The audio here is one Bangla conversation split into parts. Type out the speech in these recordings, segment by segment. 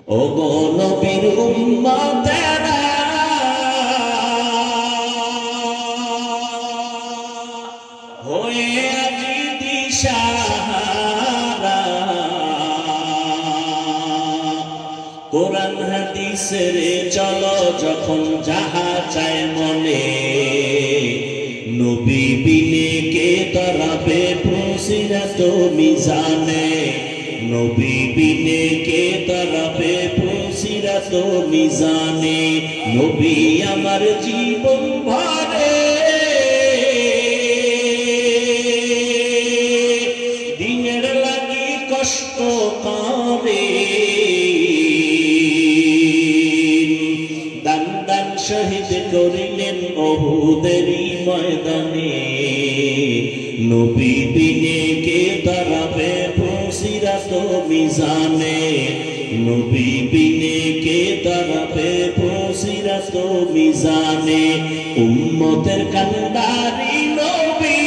ও গো নবীর উম্মতেরা হয়ে আজি দিশাহারা, কোরআন হাদিসের চলো যখন যাহা চায় মনে, নবী বিনে কে তরাবে প্রসিরাত মিজানে, নবী বিনে কে তরাবে প্রসিরাত মিজানে, নবী আমার জীবন ভরে দিনের লাগি কষ্ট করে, দান দান শহীদ করিলেন উহুদেরই ময়দানে, নবী বিনে কে দাঁড়াবে প্রসিরাত মিজানে, নবী বিনে কে দাঁড়াবে প্রসিরাত মিজানে, উম্মতের কান্ডারি নবী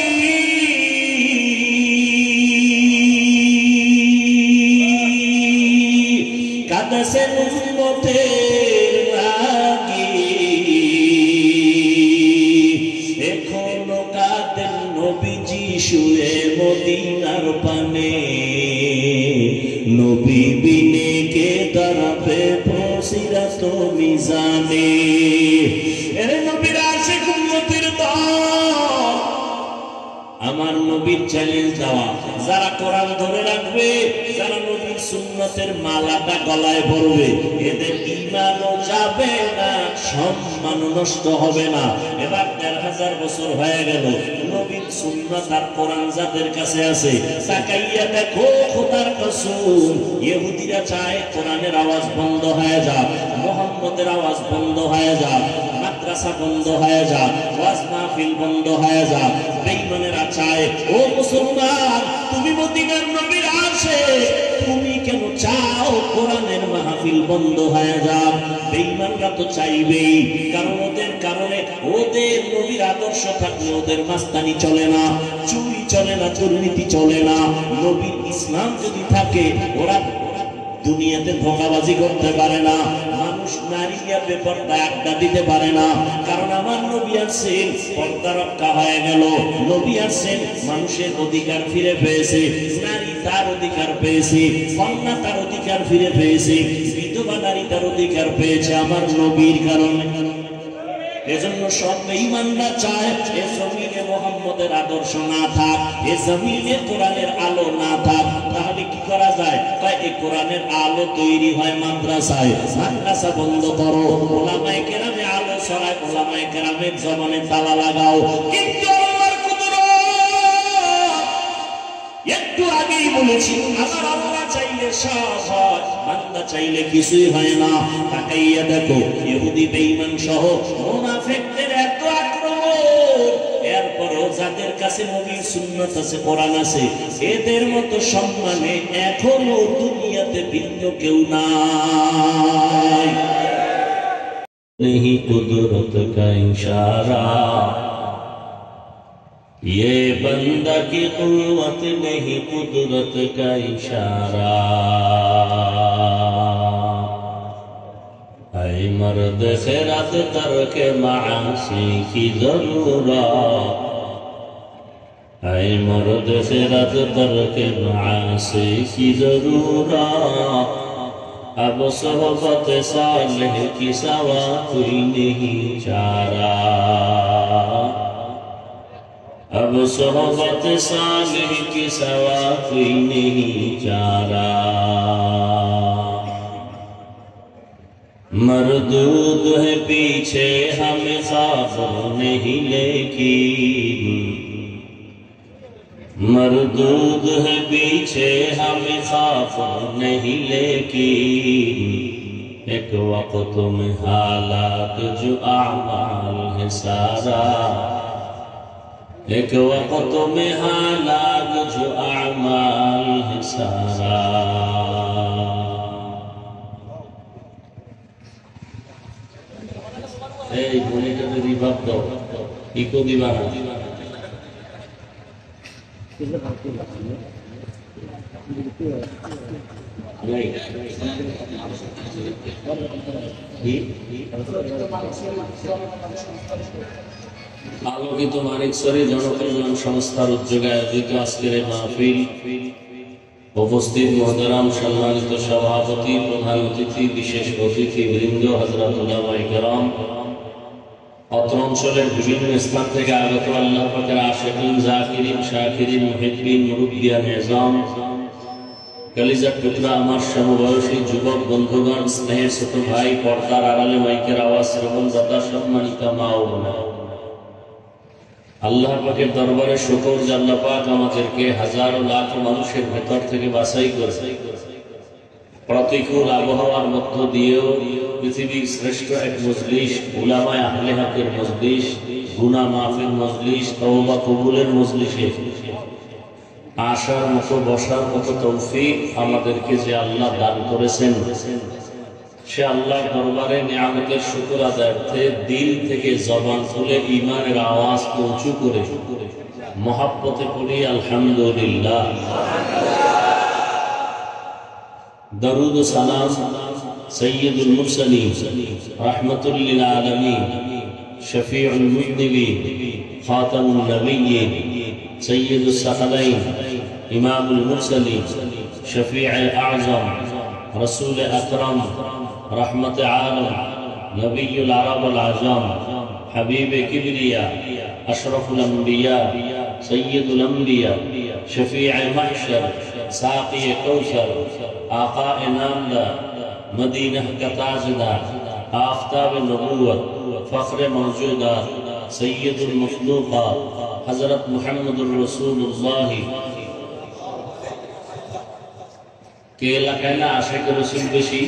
কাঁদেছেন উম্মতের লাগি, এখনো কাঁদেন নবীজি শুয়ে মদিনার পানে, নবী বিনে কে দাঁড়াবে প্রসিরাত মিজানে। এর নবীর আশিক উম্মতের দল, আমার নবীর চ্যালেঞ্জ দেওয়া, যারা কোরআন ধরে রাখবে, যারা নবীর সুন্নতের মালাটা গলায় পরবে, এদের ঈমানও যাবে না, সম্মানও নষ্ট হবে না। এবার ১,৫০০ বছর হয়ে গেল, নবীর সুন্নাত আর কোরআন যাদের কাছে আছে, তাকাইয়া দেখো খোদার কসম, ইহুদিরা চায় কোরআনের আওয়াজ বন্ধ হয়ে যাক, মুহাম্মদের আওয়াজ বন্ধ হয়ে যাক, মাদ্রাসা বন্ধ হয়ে যাক, ওয়াজ মাহফিল বন্ধ হয়ে যাক। বেঈমানেরা চায়, ও মুসলমান তুমি মদিনার নবীর আশিক, তুমি কেন চাও কোরআনের মাহফিল বন্ধ হয়ে যাক? বেঈমানরা তো চাইবেই, কারণ ওদের কারণে ওদের নবীর আদর্শ থাকলে ওদের মাস্তানি চলে না, চুরি চলে না, দুর্নীতি চলে না। নবীর ইসলাম যদি থাকে, ওরা দুনিয়াতে ধোঁকাবাজি করতে পারে না, মানুষ নারীরা বেপরদায় আড্ডা দিতে পারে না, কারণ আমার নবী আসছেন, পর্দা রক্ষা হয়ে গেল। নবী আসছেন, মানুষের অধিকার ফিরে পেয়েছে, নারী তার অধিকার পেয়েছে, কন্যা তার অধিকার ফিরে পেয়েছে, বিধবা নারী তার অধিকার পেয়েছে আমার নবীর কারণে। এজন্য সব বেঈমানরা চায় এ জমিনে মুহাম্মদের আদর্শ না থাক, এ জমিনে কোরআনের আলো না থাক। তাহলে কি করা যায়? তাই এই কোরআনের আলো তৈরি হয় মাদ্রাসায়, মাদ্রাসা বন্ধ করো, ওলামায়ে কেরামে আলো ছড়ায়, ওলামায়ে কেরামের জবানে তালা লাগাও। কিন্তু আল্লাহর কুদরত, একটু আগেই বলেছি, আমার আল্লাহ চাইলে সব হয়, বান্দা চাইলে কিছুই হয় না। তাকাইয়া দেখো ইহুদি বেঈমান সহ মুনাফিকদের এত আক্রমণ, এরপরও যাদের কাছে নবীর সুন্নাত আছে, কোরআন আছে, এদের মতো সম্মানে এখনো দুনিয়াতে ভিন্ন কেউ নাই। नहीं कुदरत का इशारा, ये बंदा की कुव्वत नहीं कुदरत का इशारा, ऐ मर्द खैरात तर्क मासी की जरूरत, ऐ मर्द खैरात तर्क मासी की जरूरत, अब सोहबत सालिह की सवा कोई नहीं चारा, अब सोहबत सालिह की सवा कोई नहीं चारा, मरदूद है पीछे हमें ख्वाब नहीं लेकिन, मरदूद है पीछे हमें ख्वाब नहीं लेकिन, एक वक्त में हालात जो आमाल है सारा, एक वक्त में हालात जो आमाल है सारा। এই মনিটরে রিভাব দাও, ইকো দিবা না। আলোকিত মানিকছড়ি জনকল্যাণ সংস্থার উদ্যোগে আয়োজিত আজকের এই মাহফিল উপস্থিত মোহতারাম সম্মানিত সভাপতি, প্রধান অতিথি, বিশেষ অতিথি বৃন্দ, হযরত উলামায়ে কেরাম, অত্র অঞ্চলের বিভিন্ন স্থান থেকে আগত আল্লাহ পাকের আশিকিন, জাকিরিন, শাকিরিন, মুহিব্বিন, মুরব্বিয়ান নিজাম, কলিজার টুকরা আমার সমবয়সী যুবক বন্ধুগণ, স্নেহের ছোট ভাই, পর্দার আড়ালে মাইকের আওয়াজ শ্রবণদাতা, সম্মানিত মা ও বোনেরা, আল্লাহ পাকের দরবারে শুকর যে আল্লাহ পাক আমাদেরকে হাজার লাখ মানুষের ভেতর থেকে বাছাই করেছে। প্রতিকূল আবহাওয়ার মধ্য দিয়েও পৃথিবীর শ্রেষ্ঠ এক মজলিস, উলামায়ে আহলে হকের মজলিস, গুনাহ মাফের মজলিস, তওবা কবুলের মজলিসে আসার মতো, বসার মতো তৌফিক আমাদেরকে যে আল্লাহ দান করেছেন, সে আল্লাহর দরবারে নিয়ামতের শুকর আদায়ার্থে দিল থেকে জবান খুলে ঈমানের আওয়াজ উঁচু করে মহাব্বতে পড়ি আলহামদুলিল্লাহ। দরুদ ও সালাম সাইয়্যিদুল মুরসালিন রাহমাতুল লিল আলামিন শফিউল মুযনিবিন খাতামুন নবিয়্যিন সাইয়্যিদুস সাকালাইন ইমামুল মুরসালিন শফিউল আযম রাসূল আকরাম रहमत आलम नबीयुल अरब वल आजम हबीब किबरिया अशरफुल अंबिया सय्यदुल अंबिया शफीअ महशर साक़ी कौसर आका नामदार मदीना का ताजदार आफताब नबुव्वत फख्र मौजूदात सय्यदुल मखलूक़ात हज़रत मुहम्मदुर रसूलुल्लाह के एलाकाয় না আশিক রাসূল বেশি,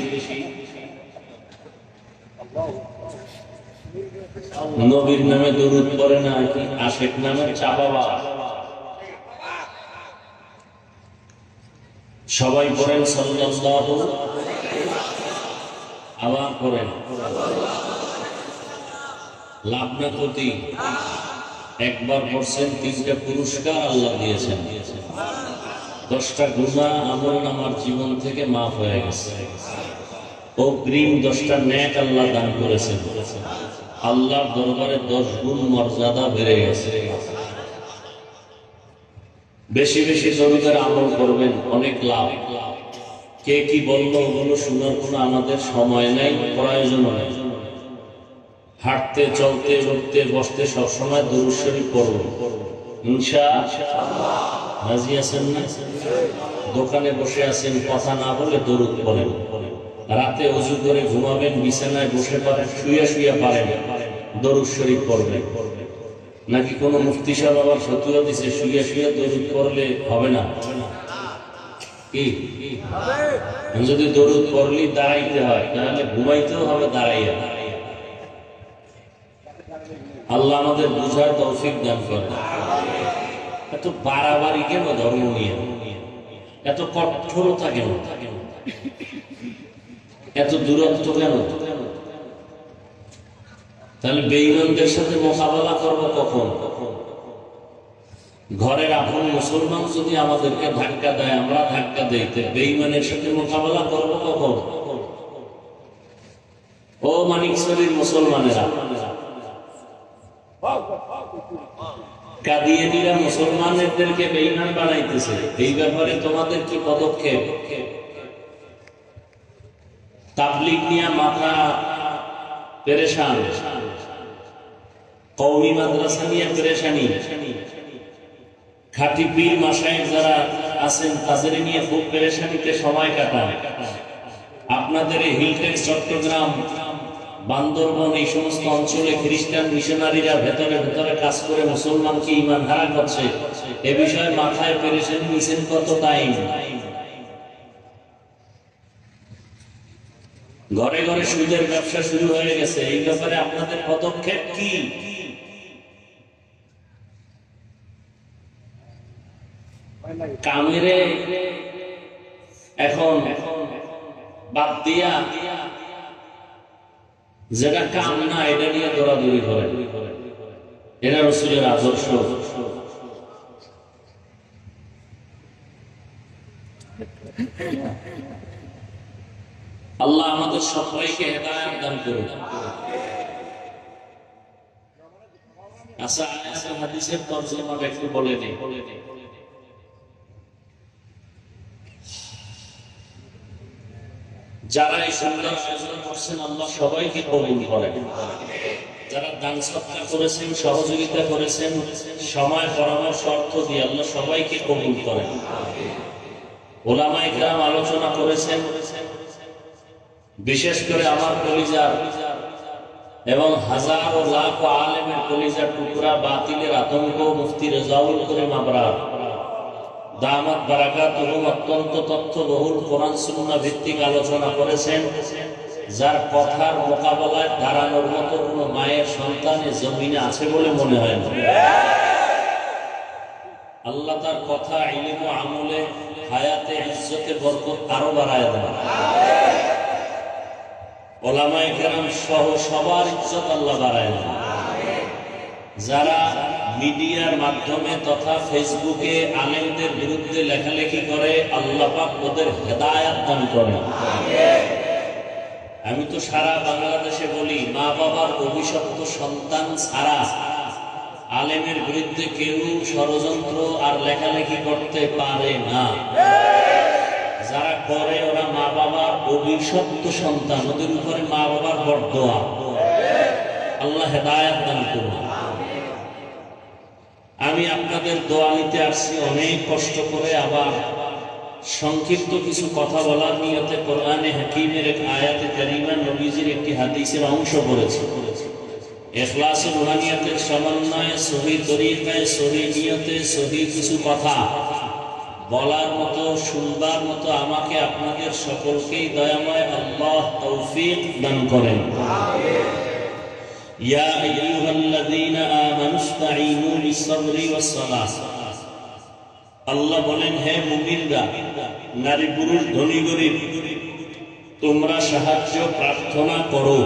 নবীর নামে দরুদ পড়ে না, আশিক নামে চাপাবা। সবাই পড়েন সাল্লাল্লাহু, আবার পড়েন লাভ না ক্ষতি। একবার পড়ছেন, 3টা পুরস্কার আল্লাহ দিয়েছেন, 10টা গুনাহ আমলনামার জীবন থেকে মাফ হয়ে গেছে, অগ্রিম 10টা নেক আল্লাহ দান করেছেন। আল্লাহর দরবারে 10 গুণ মর্যাদা বেড়ে গেছে। বেশি বেশি দরুদের আমল করবেন, অনেক লাভ। কে কি বললো ওগুলো শোনার কোনো আমাদের সময় নাই, প্রয়োজন নাই। হাঁটতে, চলতে, উঠতে, বসতে সবসময় দরুদ শরীফ পড়ুন ইনশাআল্লাহ। রাজি আছেন না? দোকানে বসে আছেন, কথা না বলে দরুদ পড়েন। রাতে ওযু করে ঘুমাবেন, বিছানায় বসে পারেন, শুয়ে শুয়ে পারেন, দরুদ শরীফ পড়বেন। নাকি কোনো মুফতি সাহেব আবার ফতোয়া দিছে শুয়ে শুয়ে দরুদ পড়লে হবে না? কি যদি দরুদ পড়লি দাঁড়াইতে হয়, তাহলে ঘুমাইতেও হবে দাঁড়াইয়া। আল্লাহ আমাদের বুঝার তৌফিক দান করেন। এত বাড়াবাড়ি কেন ধর্ম নিয়ে? এত কঠোরতা কেন? এত দূরত্ব কেন? তাহলে বেঈমানদের সাথে মোকাবেলা করবো কখন? ঘরের আপন মুসলমান যদি আমাদেরকে ধাক্কা দেয়, আমরা ধাক্কা দেই, বেঈমানের সাথে মোকাবেলা করবো কখন? ও মানিকছড়ির মুসলমানেরা, কাদিয়ানীরা মুসলমানদেরকে বেঈমান বানাইতেছে, এই ব্যাপারে তোমাদের কি পদক্ষেপ? তাবলীগ নিয়ে মাথা পেরেশান, কওমি মাদ্রাসা নিয়ে পেরেশানি, খাঁটি পীর মাশায়েখ যারা আছেন তাদের নিয়ে খুব পেরেশানিতে সময় কাটান। আপনাদের এই হিলটেক্স, চট্টগ্রাম, বান্দরবন, এই সমস্ত অঞ্চলে খ্রিস্টান মিশনারিরা ভেতরে ভেতরে কাজ করে মুসলমানকে ঈমান হারা করছে, এ বিষয়ে মাথায় পেরেশানি নিছেন কত টাইম? ঘরে ঘরে সুদের ব্যবসা শুরু হয়ে গেছে, এই ব্যাপারে আপনাদের পদক্ষেপ কি? কামেরে এখন বাদ দিয়া যেটা কাম না এটা নিয়ে দৌড়াদৌড়ি করে, এরা রাসূলের আদর্শ। আল্লাহ আমাদের আমাদের সবাইকে হেদায়েত দান করুন। আচ্ছা, আয়াত হাদিসের তরজমাটা একটু বলে নেই। যারা এই সুন্দর আয়োজন করছেন আল্লাহ সবাইকে কবুল করেন। যারা দান সদকা করেছেন, সহযোগিতা করেছেন, সময় পরামর্শ অর্থ দিয়ে আল্লাহ সবাইকে কবুল করেন। উলামায়ে কেরাম আলোচনা করেছেন, বিশেষ করে আমার কলিজার এবং হাজার ও লাখ আলেমের কলিজার টুকরা বাতিলের আতঙ্ক মুফতি রেজাউল করিম আবরার দামাত বারাকাতুহু অত্যন্ত তথ্যবহুল কোরআন সুন্নাহ ভিত্তিক আলোচনা করেছেন, যার কথার মোকাবেলায় দাঁড়ানোর মতো কোনো মায়ের সন্তানে জমিনে আছে বলে মনে হয় না। আল্লাহ তার কথা ইলম ও আমলে হায়াতে ইজ্জতে বরকত আরো বাড়ায় দেন। উলামায়ে কেরাম সহ সবার ইজ্জত আল্লাহ বাড়ায় দেন। যারা মিডিয়ার মাধ্যমে তথা ফেসবুকে আলেমদের বিরুদ্ধে লেখালেখি করে আল্লাহ পাক ওদের হেদায়েত দান করেন। আমি তো সারা বাংলাদেশে বলি, মা বাবার অভিশপ্ত সন্তান ছাড়া আলেমের বিরুদ্ধে কেউ ষড়যন্ত্র আর লেখালেখি করতে পারে না। যারা করে ওরা মা বাবার অভিশপ্ত সন্তান, ওদের উপরে মা বাবার বরদোয়া। আল্লাহ হেদায়েত দান করুন। আমি আপনাদের দোয়া নিতে আসছি অনেক কষ্ট করে, আবার সংক্ষিপ্ত কিছু কথা বলার নিয়তে কোরআনে হাকিমের এক আয়াতে কারিমা, নবীজির একটি হাদিসের অংশ পড়েছি। ইখলাসে রুহানিয়াতের সমন্বয়ে সহি তরিকায় সহি নিয়তে সহি কিছু কথা বলার মতো শুনবার মতো আমাকে আপনাদের সকলকেই দয়াময় আল্লাহ তৌফিক দান করেন। ইয়া আইয়ুহাল্লাযীনা আমানুস্তাঈনু বিস-সাবরি ওয়াস-সালাহ। আল্লাহ বলেন, হে মুমিনরা, নারী পুরুষ ধনী গরীব, তোমরা সাহায্য প্রার্থনা করো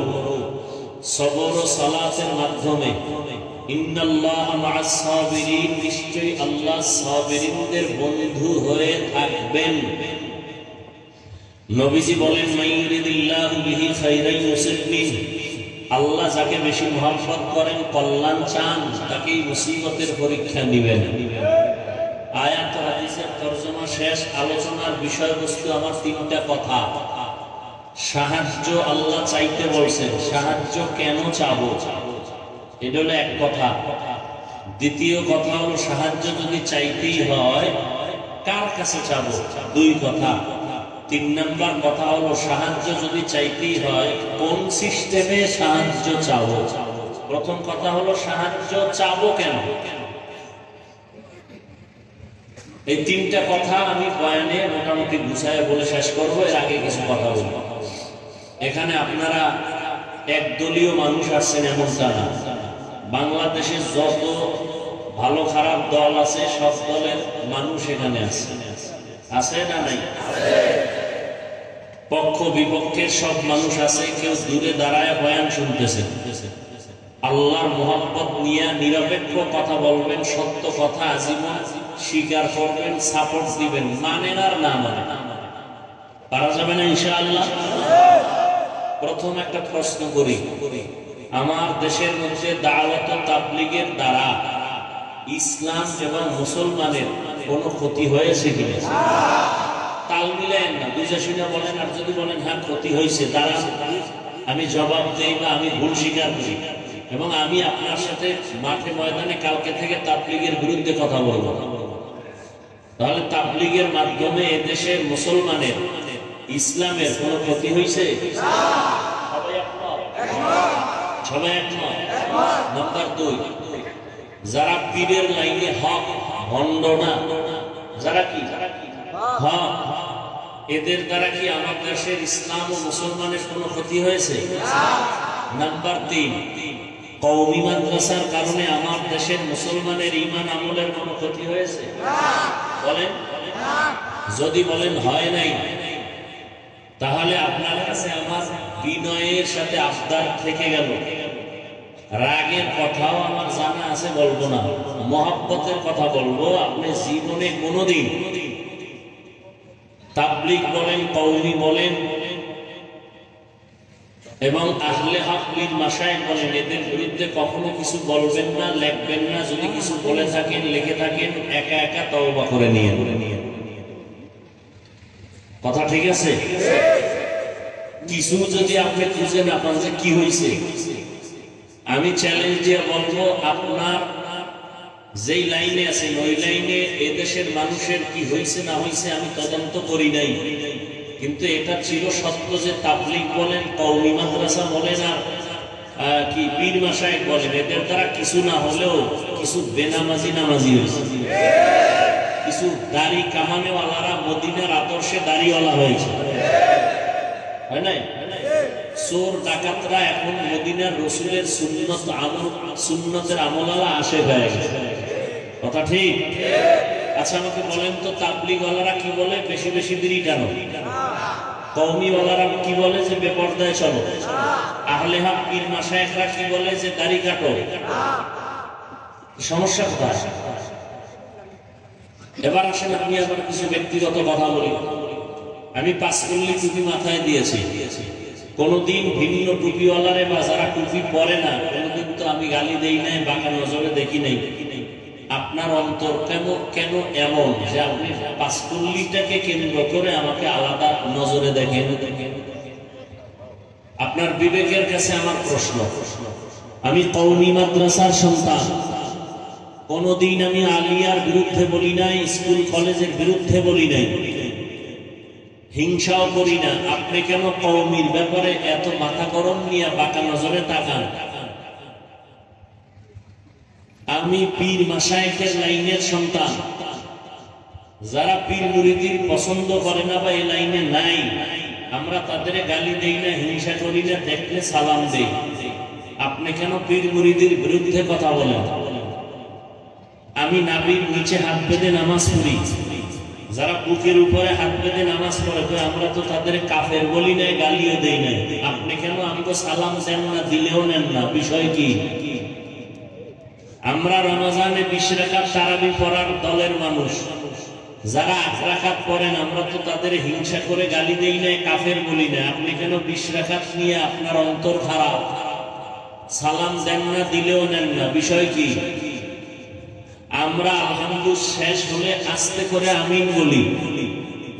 সবর ও সালাতের মাধ্যমে। ইন্নাল্লাহা মা'আস সাবিরিন, নিশ্চয়ই আল্লাহ সাবিরিনদের বন্ধু হয়ে থাকবেন। নবীজি বলেন, মাইয়ুরিদিল্লাহু বিহি খাইরান ইউসিব বিহি, আল্লাহ যাকে বেশি মহব্বত করেন, কল্যাণ চান, তাকেই মুসিবতের পরীক্ষা দিবেন। আয়াত হাদিসের তরজমা শেষ। আলোচনার বিষয়বস্তু আমার তিনটা কথা। সাহায্য আল্লাহ চাইতে বলছেন, সাহায্য কেন চাবো, এটা হলো এক কথা। দ্বিতীয় কথা হলো সাহায্য যদি চাইতেই হয় কার কাছে চাবো, দুই কথা। তিন নাম্বার কথা হলো সাহায্য যদি চাইতেই হয় কোন সিস্টেমে সাহায্য চাবো। প্রথম কথা হলো সাহায্য চাবো কেন। এই তিনটা কথা আমি বয়ানে মোটামুটি গুছায় বলে শেষ করবো। এর আগে কিছু কথা বলবো। এখানে আপনারা একদলীয় মানুষ আসছেন এমনটা না। বাংলাদেশের যত ভালো খারাপ দল আছে সব দলের মানুষ এখানে আছে। আছে না নাই? পক্ষ বিপক্ষের সব মানুষ আছে। কেউ দূরে দাঁড়ায় বয়ান শুনতেছে। আল্লাহর মোহাব্বত নিয়ে নিরপেক্ষ কথা বলবেন, সত্য কথা আজীবন স্বীকার করবেন, সাপোর্ট দিবেন। মানেন আর না মানে পারা যাবে না ইনশাআল্লাহ। প্রথম একটা প্রশ্ন করি, আমার দেশের মধ্যে দাওয়াত ও তাবলীগের দ্বারা ইসলাম এবং মুসলমানের কোনো ক্ষতি হয়েছে কিনা? তাল মিলেন না, বুঝে শুনে বলেন। আর যদি বলেন হ্যাঁ ক্ষতি হয়েছে, তারা আমি জবাব দেই বা আমি ভুল স্বীকার করি, এবং আমি আপনার সাথে মাঠে ময়দানে কালকে থেকে তাবলীগের বিরুদ্ধে কথা বলবো। তাহলে তাবলীগের মাধ্যমে এদেশের মুসলমানের ইসলামের কোন ক্ষতি হয়েছে? সবাই একমত? নাম্বার দুই, যারা পীরের লাইনে হক ভণ্ড না, যারা কি হক, এদের দ্বারা কি আমার দেশের ইসলাম ও মুসলমানের কোন ক্ষতি হয়েছে? নাম্বার তিন, কওমি মাদ্রাসার কারণে আমার দেশের মুসলমানের ঈমান আমলের কোন ক্ষতি হয়েছে? বলেন। যদি বলেন হয় নাই, তাহলে আপনার কাছে আমার বিনয়ের সাথে আবদার থেকে গেল। রাগের কথাও আমার জানা আছে, বলবো না। মহব্বতের কথা বলবো। আপনি জীবনে কোনোদিন তাবলীগ বলেন, কওমি বলেন, এবং আহলে হক পীর মাশায়েখ বলেন এদের বিরুদ্ধে কখনো কিছু বলবেন না, লিখবেন না। যদি কিছু বলে থাকেন, লিখে থাকেন, একা একা তওবা করে নিয়ে। কথা ঠিক আছে? কিছু যদি আপনি খুঁজে না পান যে কি হয়েছে, আমি চ্যালেঞ্জ দিয়ে বলবো আপনার যেই লাইনে আছেন ওই লাইনে এদেশের মানুষের কি হয়েছে না হয়েছে আমি তদন্ত করি নাই, কিন্তু এটা ছিল সত্য যে তাবলীগ বলেন, কওমি মাদ্রাসা বলেন, আর কি পীর মাশায়েখ বলেন, এদের দ্বারা কিছু না হলেও কিছু বেনামাজি নামাজি হয়েছে, কিছু দাড়ি কামানেওয়ালারা মদিনার আদর্শে দাড়িওয়ালা হয়েছে, হয় নাই? চোর ডাকাতরা এখন মদিনার রসুলের সুন্নতের আমলালা আসে হয়ে গেছে। কথা ঠিক? আচ্ছা আমাকে বলেন তো, তাবলীগওয়ালারা কি বলে? বেশি বেশি বিড়ি টানো। কওমিওয়ালারা কি বলে? যে বেপরদায় চলো। আহলে হক পীর মাশায়েখরা কি বলে? যে দাড়ি কাটো। সমস্যা কোথায়? এবার আসেন আমি আবার কিছু ব্যক্তিগত কথা বলি। আমি পাঁচকল্লি টুপি মাথায় দিয়েছি, কোনদিন ভিন্ন টুপিওয়ালারে বা যারা টুপি পরে না কোনদিন তো আমি গালি দেই নাই, বাঁকা নজরে দেখি নাই। আপনার অন্তর কেন এমন যে আপনি পাঁচকল্লিটাকে কেন্দ্র করে আমাকে আলাদা নজরে দেখেন? আপনার বিবেকের কাছে আমার প্রশ্ন। আমি কওমি মাদ্রাসার সন্তান, কোনদিন আমি আলিয়ার বিরুদ্ধে বলি নাই, স্কুল কলেজের বিরুদ্ধে বলি নাই, হিংসাও করি না। আপনি কেন কওমির ব্যাপারে এত মাথা গরম নিয়ে বাঁকা নজরে তাকান? আমি পীর মাশায়েখের লাইনের সন্তান, যারা পীর মুরিদির পছন্দ করে না বা এই লাইনে নাই, আমরা তাদের গালি দেই না, হিংসা করি না, দেখলে সালাম দেই। আপনি কেন পীর মুরিদির বিরুদ্ধে কথা বলেন? আমি নাভির নিচে হাত বেঁধে নামাজ পড়ি, যারা বুকের উপরে হাত বেঁধে নামাজ পড়ে তো আমরা তো তাদের কাফের বলি নাই, গালিও দেই নাই। আপনি কেন আমাকে সালাম দেন না, দিলেও নেন না? বিষয় কি? আমরা রমজানে 20 রাকাত তারাবি পড়ার দলের মানুষ, যারা 8 রাকাত পড়েন আমরা তো তাদের হিংসা করে গালি দেই নাই, কাফের বলি না। আপনি কেন 20 রাকাত নিয়ে আপনার অন্তর খারাপ, সালাম দেন না, দিলেও নেন না? বিষয় কি? আমরা আলহামদুলিল্লাহ শেষ হলে আস্তে করে আমিন বলি,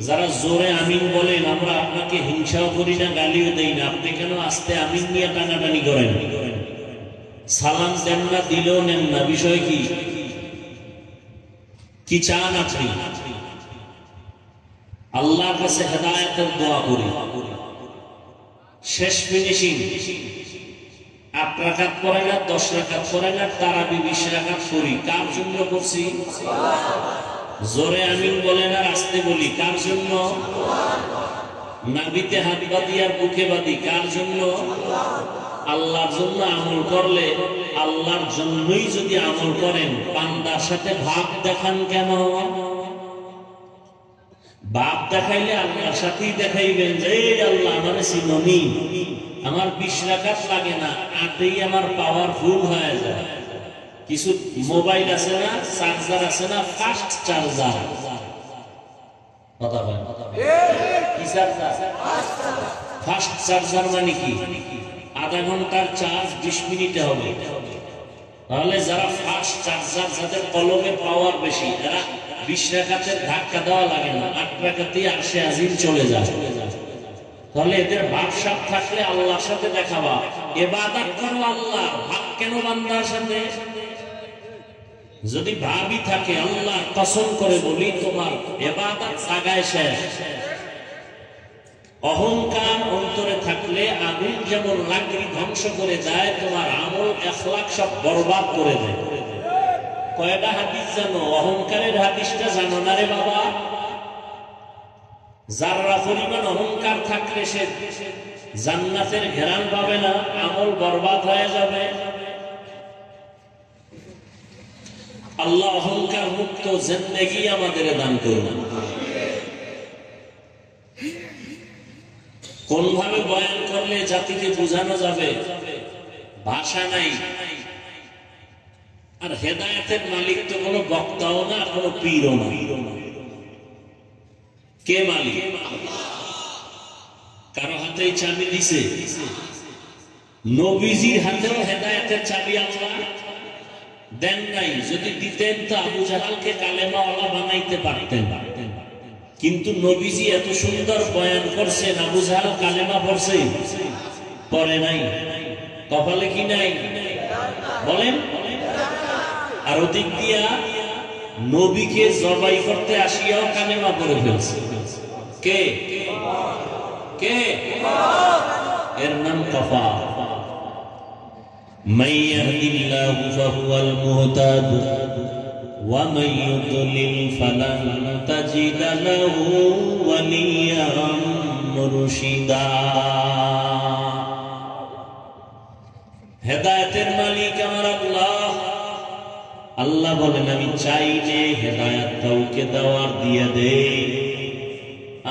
যারা জোরে আমিন বলেন আমরা আপনাকে হিংসাও করি না, গালিও দেই না। আপনি কেন আস্তে আমিন নিয়ে টানাটানি করেন? সালাম দেন না, দিলেও নেন না? বিষয় কি? কি চান আপনি? আল্লাহর কাছে হেদায়েতের দোয়া করি। শেষ ফিনিশিং। 8 রাকাত পড়ে না, 10 রাকাত পড়ে না, তারাবি 20 রাকাত পড়ি। কার জন্য করছি? জোরে আমিন বলেন আর আস্তে বলি। কার জন্য? নাভিতে হাত বাঁধি আর বুকে বাঁধি। কার জন্য? আল্লাহর জন্য আমল করলে, আল্লাহর জন্যই যদি আমল করেন, বান্দার সাথে ভাব দেখান কেন? ভাব দেখাইলে আল্লাহর সাথেই দেখাইবেন যে আল্লাহ আমার চিনি, আমার 20 রাকাত লাগে না, 8এই আমার পাওয়ারফুল হয়ে যায়। কিছু মোবাইল আছে না, চার্জার আছে না, ফাস্ট চার্জার। কথা বলেন কি চার্জার? ফাস্ট চার্জার মানে কি? আধা ঘন্টার চার্জ 20 মিনিটে হবে। তাহলে যারা ফাস্ট চার্জার, যাদের কলমের পাওয়ার বেশি, এরা 20 রাকাতের ধাক্কা দেওয়া লাগে না, 8 রাকাতেই আরশে আজিম চলে যায়। তাহলে এদের ভাবসাব থাকলে আল্লাহর সাথে দেখাবা। ইবাদত করো আল্লাহ, ভাব কেন বান্দার সাথে? যদি ভাবই থাকে, আল্লাহ কসম করে বলি তোমার ইবাদত জায়গায় শেষ। অহংকার অন্তরে থাকলে আগুন যেমন লাকড়ি ধ্বংস করে দেয়, তোমার আমল এখলাক সব বরবাদ করে দেয়। কয়টা হাদিস জানো? অহংকারের হাদিসটা জানো না রে বাবা? যারা পরিমাণ অহংকার থাকলে সে জান্নাতের ঘেরান পাবে না, আমল বরবাদ হয়ে যাবে। আল্লাহ অহংকার মুক্ত জিন্দেগি আমাদের দান করুন। কোন ভাবে বয়ান করলে জাতিকে বোঝানো যাবে? ভাষা নাই। আর হেদায়েতের মালিক তো কোনো বক্তাও না, কোনো পীরও না। কে মালিক? কারো হাতে চাবি দিছে? নবীজির হাতেও হেদায়েতের চাবি আল্লাহ দেন নাই। যদি দিতেন তো আবু জাহালকে কালেমাওয়ালা বানাইতে পারতেন। কিন্তু নবীজি এত সুন্দর বয়ান করছেন, আবু জাহাল কালেমা পড়ছে? পড়ে নাই। কপালে কি নাই বলেন? আর ওদিক দিয়া নবীকে জবাই করতে আসিয়াও কালেমা পড়ে ফেলছে। কে কে? এর নাম কাফা। من يهد الله فهو المهتد ومن يضلل فلن تجد له وليا مرشدا। হেদায়েতের মালিক আমার আল্লাহ। আল্লাহ বলেন আমি চাইলে হেদায়েত কাউকে দেওয়ার দিয়ে দেই,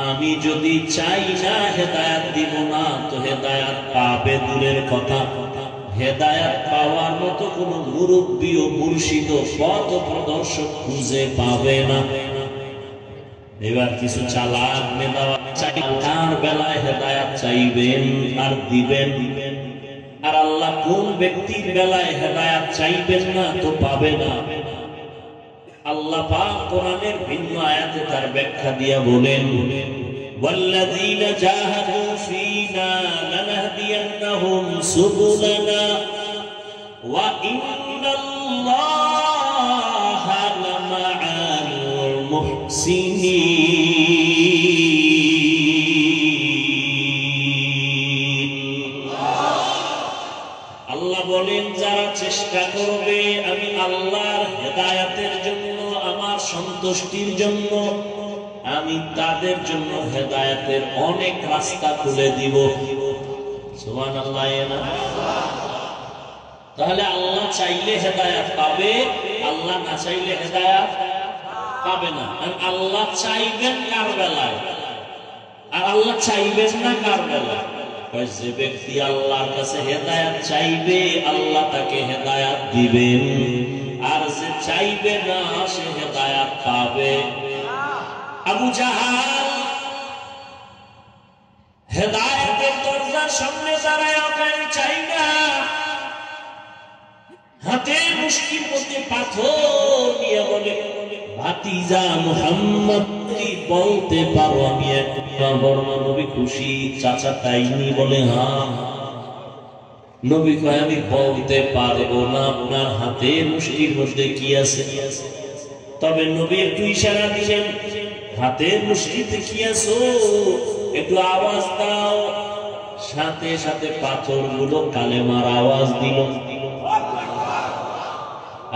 আমি যদি চাই না হেদায়েত দিব না তো হেদায়েত পাবে দূরের কথা, হেদায়েত পাওয়ার মতো কোন মুরব্বী ও মুর্শিদ ও পথ প্রদর্শক খুঁজে পাবে না। এবার কিছু চালাক মেধাওয়া তার বেলায় হেদায়েত চাইবেন আর দিবেন, আর আল্লাহ কোন ব্যক্তির বেলায় হেদায়েত চাইবেন না তো পাবে না। আল্লাহ পাক কোরআনের ভিন্ন আয়াতে তার ব্যাখ্যা দিয়া বলেন والذين جاهدوا فينا لنهدينهم سبلنا وإن الله لمع المحسنين। আল্লাহ বলেন যারা চেষ্টা করবে আমি আল্লাহর হেদায়েতের জন্য, আমার সন্তুষ্টির জন্য, আমি তাদের জন্য হেদায়েতের অনেক রাস্তা খুলে দিব। সুবহানাল্লাহ। তাহলে আল্লাহ চাইলে হেদায়েত পাবে, আল্লাহ না চাইলে হেদায়েত পাবে না। আল্লাহ চাইবেন কার বেলায় আর আল্লাহ চাইবেন না কার বেলায়? যে ব্যক্তি আল্লাহর কাছে হেদায়েত চাইবে আল্লাহ তাকে হেদায়েত দিবেন, আর যে চাইবে না সে হেদায়েত পাবে। আবু জাহাল হেদায়েতের দরজার সামনে দাঁড়ায় আমি চাই না, হাতে মুষ্টির মধ্যে পাথর নিয়ে বলে ভাতিজা মুহাম্মদ কি বলতে পারো আমি একটা বর্ণনা নবী খুশি? চাচা তাইনি? বলে হ্যাঁ। নবী কয় আমি বলতে পারবো না আপনার হাতে মুষ্টির মধ্যে কি আছে। তবে নবী একটু ইশারা দিলেন হাতের মুষ্টিতে কি আছো একটু আওয়াজ দাও। সাথে সাথে পাথরগুলো কালেমার আওয়াজ দিল।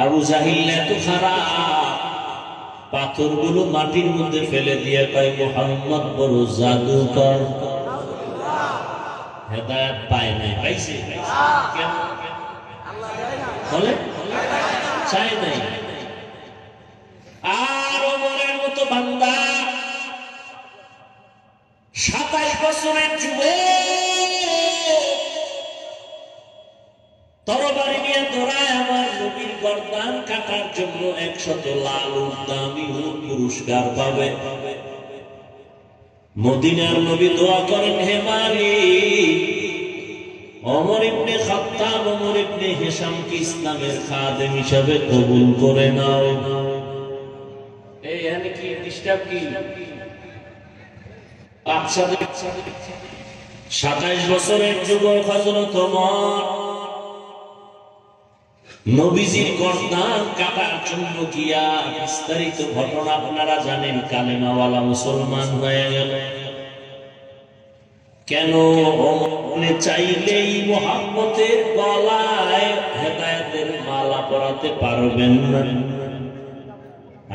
আবু জাহিল এত খারাপ, পাথরগুলো মাটির মধ্যে ফেলে দিয়ে কয় মুহাম্মদ বড় জাদুকর। হেদায়েত পায় নাই, পাইছে? কেন বলে? চাই নাই। আর ওমরের মতো বান্দা 27 বছরের যুবক তরবারি নিয়ে দৌড়ায় আমার নবীর গর্দান কাটার জন্য 100 লাল দামি পুরস্কার পাবে। মদিনার নবী দোয়া করেন হে মালিক ওমর ইবনে খাত্তাব ওমর ইবনে হিশামকে ইসলামের খাদেম হিসেবে কবুল করে নাও। এই এখানে কি ডিস্টার্ব কি? 27 বছরের যুবক হযরত ওমর নবীজির গর্দান কাটার জন্য গিয়া বিস্তারিত ঘটনা আপনারা জানেন। কালেমাওয়ালা মুসলমান হয়ে গেল। কেন? ওমর চাইলেই মুহাম্মদের গলায় হেদায়েতের মালা পরাতে পারবেন না।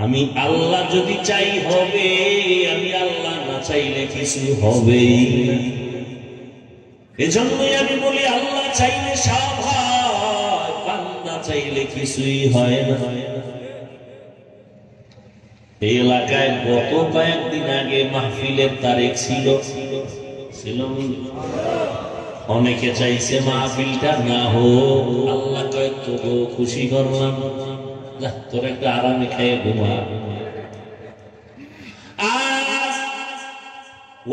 আমি আল্লাহ যদি চাই হবে, আমি আল্লাহ না চাইলে কিছু হবেই না। এজন্যই আমি বলি আল্লাহ চাইলে সব হয়, বান্দা চাইলে কিছুই হয় না। এই এলাকায় গত কয়েকদিন আগে মাহফিলের তারিখ ছিল। অনেকে চাইছে মাহফিলটা না হোক, আল্লাহ কয় তোকে খুশি করলাম, তোর একটা আরামে খেয়ে ঘুমা।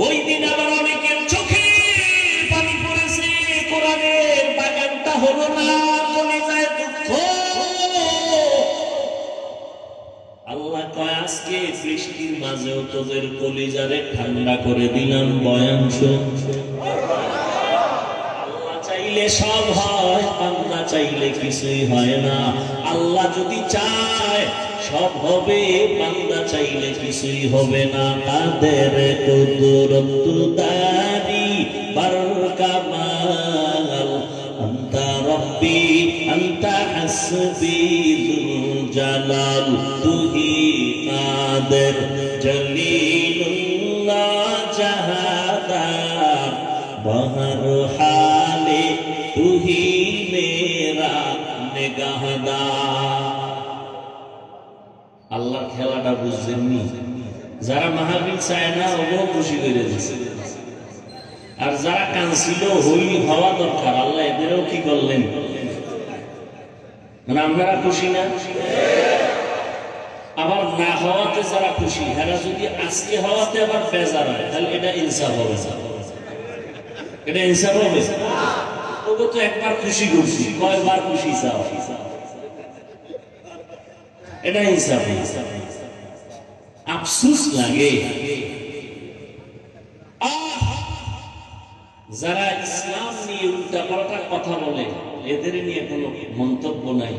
ওই দিন আবার অনেকের চোখে পানি পড়েছে, কোরআনের হলো না, কলিজায় দুঃখ। আল্লাহ কয় আজকে বৃষ্টির মাঝেও তোদের কলিজারে ঠান্ডা করে দিলাম, বয়ান শোন। আল্লাহ চাইলে সব হয়, বান্দা চাইলে কিছুই হয় না। আল্লাহ যদি চায় সব হবে, বান্দা চাইলে কিছুই হবে না। কাদের কুদরত দারি বারকামাল, আনতা রব্বি আনতা হাসবি যুল জালাল, তুহি কাদের জলিলুল্লাহ জাহাদার, বহর হালে তুহি মেরা নিগাহদার। আল্লাহর খেলাটা বুঝছেননি? যারা মাহফিল চায় না ওগুলো খুশি করে দিচ্ছে, আর যারা কাঁদছিল হইলি হওয়া দরকার, আল্লাহ এদেরও কি করলেন? মানে আপনারা খুশি না? আবার না হওয়াতে যারা খুশি, এরা যদি আজকে হওয়াতে আবার বেজার হয়, তাহলে এটা ইনসাফ হবে? এটা ইনসাফ হবে? ওকে তো একবার খুশি করছি, কয়বার খুশি চাও? এটা ইনসাফ? আফসোস লাগে যারা ইসলাম নিয়ে উল্টাপাল্টা কথা বলে, এদের নিয়ে কোনো মন্তব্য নাই।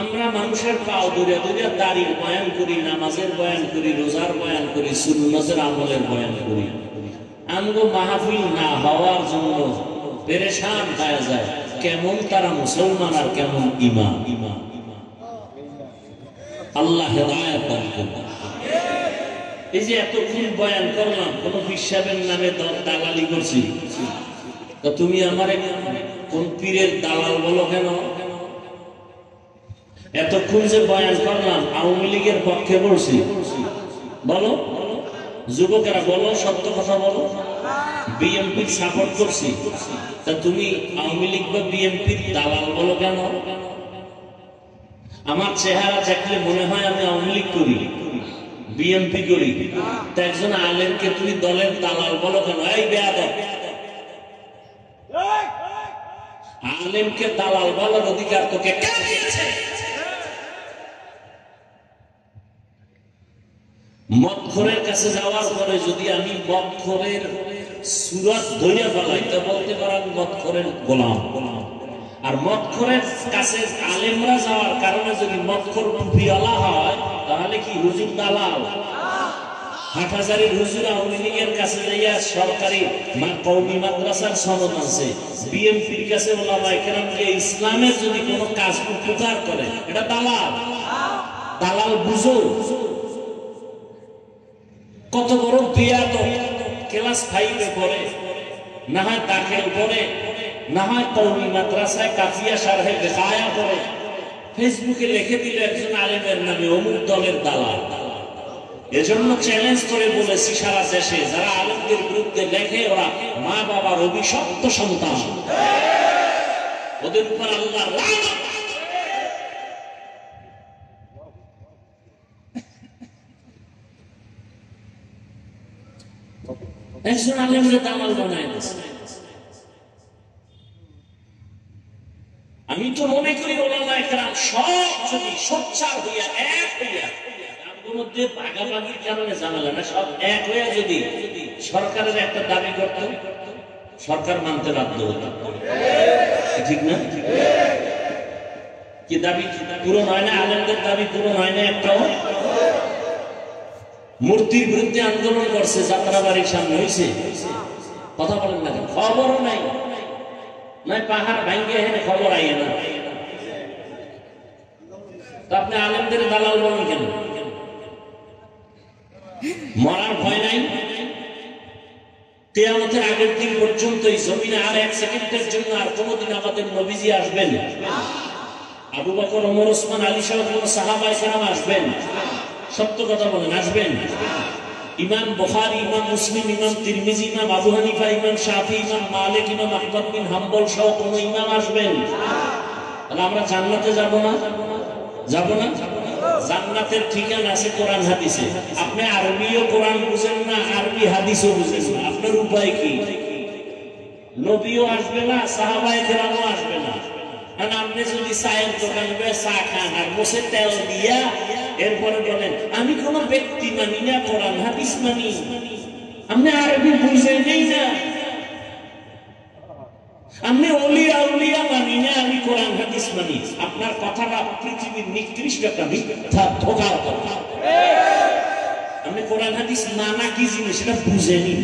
আমরা মানুষের পাও ধরে ধরে দাড়ির বয়ান করি, নামাজের বয়ান করি, রোজার বয়ান করি, সুন্নতের আমলের বয়ান করি। আমগো মাহফিল না হওয়ার জন্য পেরেশান হয়ে যায়, কেমন তারা মুসলমান আর কেমন ঈমান। আল্লাহ হেদায়েত দান করুন। এই যে এতক্ষণ বয়ান করলাম, কোন বিশ্বাবের নামে দালালি করছি, তা তুমি আমার কোন পীরের দালাল বলো কেন? এতক্ষণ যে বয়ান করলাম আওয়ামী লীগের পক্ষে বলছি, বলো যুবকেরা, বলো সত্য কথা বলো। বিএনপির সাপোর্ট করছি, তা তুমি আওয়ামী লীগ বা বিএনপির দালাল বলো কেন? আমার চেহারা দেখলে মনে হয় আমি আওয়ামী লীগ করি, বিএনপি করি, তা একজন আলেমকে তুমি দলের দালাল বলো কেন? এই বেয়াদব, আলেমকে দালাল বলার অধিকার তোকে কে দিয়েছে? মদখোরের কাছে যাওয়ার পরে যদি আমি মদখোরের সুরত ধইরা ফেলাই, তা বলতে পারো আমি মদখোরের গোলাম। আর মদখোরের কাছে আলেমরা যাওয়ার কারণে যদি মদখোর টুপিওয়ালা হয়, তাহলে কি হুজুর দালাল? হাটহাজারীর হুজুর আওয়ামী লীগের কাছে যাইয়া সরকারি কওমি মাদ্রাসার সনদ আছে, বিএনপির কাছে ওলামায়ে কেরামকে ইসলামের যদি কোনো কাজ উপকার করে, এটা দালাল। দালাল বুঝো কত বড় বেয়াদব। ক্লাস 5-এ পড়ে, না হয় দাখিল পড়ে, না হয় কওমি মাদ্রাসায় কাফিয়া শারহে বেকায়া পড়ে, ফেসবুকে লিখে দিল একজন আলেমের নামে অমুক দলের দালাল। এজন্য চ্যালেঞ্জ করে বলেছি সারা দেশে যারা আলেমদের বিরুদ্ধে লেখে, ওরা মা বাবার অভিশপ্ত সন্তান, ওদের উপর আল্লাহর লানত। একজন আলেমকে দালাল বানায় দিয়েছে। আমি তো মনে করি ওলামায়ে কেরাম সব যদি সোচ্চার হইয়া এক হইয়া, তার মধ্যে ভাগাভাগির কারণে ঝামেলা না, সব এক হইয়া যদি সরকারের একটা দাবি করত, সরকার মানতে বাধ্য হতো, ঠিক না? কি দাবি পূরণ হয় না? আলেমদের দাবি পূরণ হয় না একটাও? মূর্তির বিরুদ্ধে আন্দোলন করছে, যাত্রাবাড়ির সামনে হয়েছে, কথা বলেন না, খবরও নাই, নাই পাহাড় ভাঙ্গে এখানে খবর আইয়ে না। তা আপনি আলেমদের দালাল বলেন কেন? মরার ভয় নাই? কিয়ামতের আগের দিন পর্যন্ত এই জমিনে আর এক সেকেন্ডের জন্য আর কোনোদিন আমাদের নবীজি আসবেন? আবু বকর, ওমর, ওসমান, আলী সহ কোন সাহাবায়ে কেরাম আসবেন? সত্য কথা বলেন, আসবেন? ইমাম বুখারী, ইমাম মুসলিম, ইমাম তিরমিজি, ইমাম আবু হানিফা, ইমাম শাফি, ইমাম মালিক, ইমাম আহমদ বিন হাম্বল সহ কোন ইমাম আসবেন? তাহলে আমরা জান্নাতে যাব না? যাব না? জান্নাতের ঠিকানা আছে কোরআন হাদিসে। আপনি আরবিও কোরআন বুঝেন না, আরবি হাদিসও বুঝেন না, আপনার উপায় কি? নবীও আসবে না, সাহাবায়ে কেরামও আসবে না। আর আপনি যদি চায়ের দোকানে চা খান আর বসে তেল দিয়া এরপরে বলেন আমি কোন ব্যক্তি মানি না, কোরআন হাদিস মানি, আপনি আরবি বুঝে নেই না, আমি ওলিয়া উলিয়া মানি না, আমি কোরআন হাদিস মানি, আপনার কথাটা পৃথিবীর নিকৃষ্ট একটা মিথ্যা ধোঁকার কথা। আপনি কোরআন হাদিস মানা কি জিনিস সেটা বুঝেনি।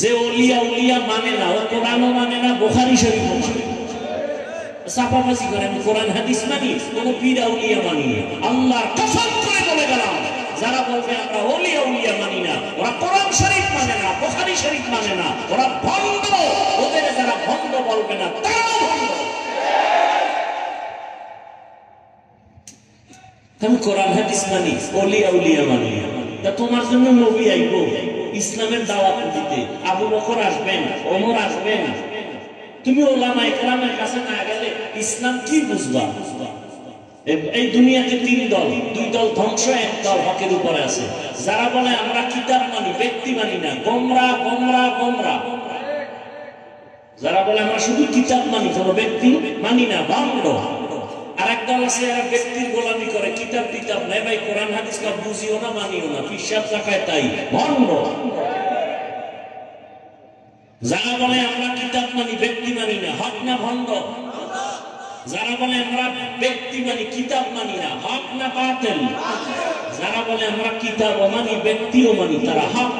যে ওলিয়া উলিয়া মানে না, ও কোরআনও মানে না, বুখারী শরীফও মানে না, চাপাবাজি করে আমি কোরআন হাদিস মানি, কোন পীর আউলিয়া মানি না। আল্লাহর কসম করে বলে গেলাম, যারা বলবে আমরা ওলিয়া উলিয়া মানি না, ওরা কোরআন শরীফ মানে না, বুখারী শরীফ মানে না, ওরা ভণ্ড। ওদের যারা ভণ্ড বলবে না তারাও ভণ্ড। আমি কোরআন হাদিস মানি, ওলিয়া উলিয়া মানি না। তা তোমার জন্য নবী আইব ইসলামের দাওয়াত দিতে, আবু বকর আসবেন, ওমর আসবেন, তুমি ওলামায়ে কেরামের কাছে না গেলে ইসলাম কি বুঝবা? এই দুনিয়াতে তিন দল, দুই দল ধ্বংস, এক দল হকের উপরে আছে। যারা বলে আমরা কিতাব মানি, ব্যক্তি মানি না, গোমরা গোমরা গোমরা। যারা বলে আমরা শুধু কিতাব মানি, কোনো ব্যক্তি মানি না, ভণ্ড। আর এক দল আছে এরা ব্যক্তির গোলামি করে, কিতাব কিতাব নাই ভাই, কোরআন হাদিস না বুঝিও না, মানিও না, পিশাব রাখায় তাই, ভণ্ড। যারা বলে আমরা কিতাব মানি, ব্যক্তি মানি না, হক না ভণ্ড? যারা বলে আমরা ব্যক্তি মানি, কিতাব মানি না, হক না বাতিল? যারা বলে আমরা কিতাবও মানি, ব্যক্তিও মানি, তারা হক।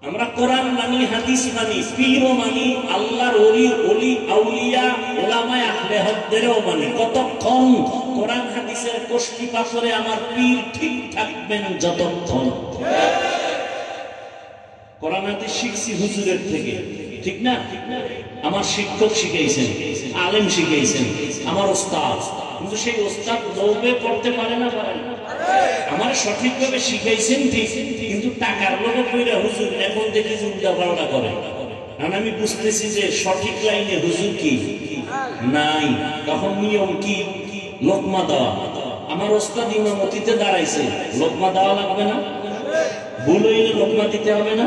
আমরা কোরআন মানি, হাদিস মানি, পীরও মানি, আল্লাহর ওলি ওলি আউলিয়া ওলামায়ে আহলে হকদেরও মানি। কতক্ষণ? কোরআন হাদিসের কষ্টি পাথরে আমার পীর ঠিক থাকবেন যতক্ষণ। কোরআন হাদিস শিখছি হুজুরের থেকে, ঠিক না? আমার শিক্ষক শিখাইছেন, আলেম শিখাইছেন, আমার ওস্তাদ, কিন্তু সেই ওস্তাদ লোভে পড়তে পারে না, পারে না। আমার সঠিকভাবে শিখাইছেন ঠিক, কিন্তু টাকার লোভে কইরা হুজুর এখন দেখি উল্টা পাল্টা করে। কারণ আমি বুঝতেছি যে সঠিক লাইনে হুজুর কি নাই, তখন নিয়ম কি? লোকমা দেওয়া। আমার ওস্তাদ ইমামতিতে দাঁড়াইছে, লোকমা দেওয়া লাগবে না? ভুল হইলে লোকমা দিতে হবে না?